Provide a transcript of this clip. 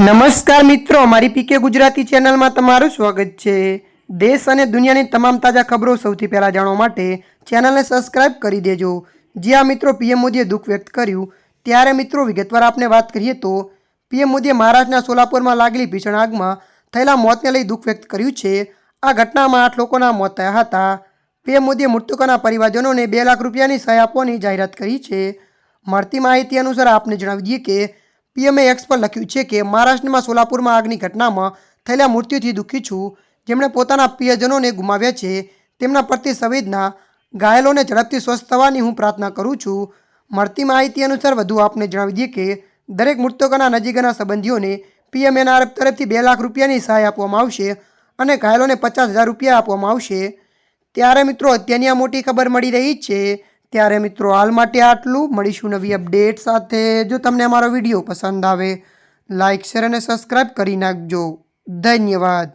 નમસ્કાર મિત્રો, મારી પીકે ગુજરાતી ચેનલમાં તમારું સ્વાગત છે। દેશ અને દુનિયાની તમામ તાજા ખબરો સૌથી પહેલા જાણવા માટે ચેનલને સબસ્ક્રાઇબ કરી દેજો। જ્યાં મિત્રો પીએમ મોદીએ દુઃખ વ્યક્ત કર્યું, ત્યારે મિત્રો વિગતવાર આપણે વાત કરીએ તો પીએમ મોદીએ મહારાષ્ટ્રના સોલાપુરમાં લાગેલી ભીષણ આગમાં થયેલા મોતને લઈ દુઃખ વ્યક્ત કર્યું છે। આ ઘટનામાં 8 લોકોના મોત થયા હતા। પીએમ મોદીએ મૃતકોના પરિવારજનોને 2 લાખ રૂપિયાની સહાય આપવાની જાહેરાત કરી છે। મળતી માહિતી અનુસાર આપને જણાવી દઈએ કે પીએમએ એક્સ પર લખ્યું છે કે મહારાષ્ટ્રમાં સોલાપુરમાં આગની ઘટનામાં થયેલા મૃત્યુથી દુઃખી છું। જેમણે પોતાના પ્રિયજનોને ગુમાવ્યા છે તેમના પ્રત્યે સંવેદના। ઘાયલોને ઝડપથી સ્વસ્થ થવાની હું પ્રાર્થના કરું છું। મળતી માહિતી અનુસાર વધુ આપને જણાવી દઈએ કે દરેક મૃતકોના નજીકના સંબંધીઓને પીએમએનઆરએફ તરફથી 2 લાખ રૂપિયાની સહાય આપવામાં આવશે અને ઘાયલોને 50,000 રૂપિયા આપવામાં આવશે। ત્યારે મિત્રો અત્યારની આ મોટી ખબર મળી રહી છે। ત્યારે મિત્રો હાલ માટે આટલું। મળીશું નવી અપડેટ સાથે। જો તમને અમારો વિડીયો પસંદ આવે લાઇક શેર અને સબસ્ક્રાઇબ કરી નાખજો। ધન્યવાદ।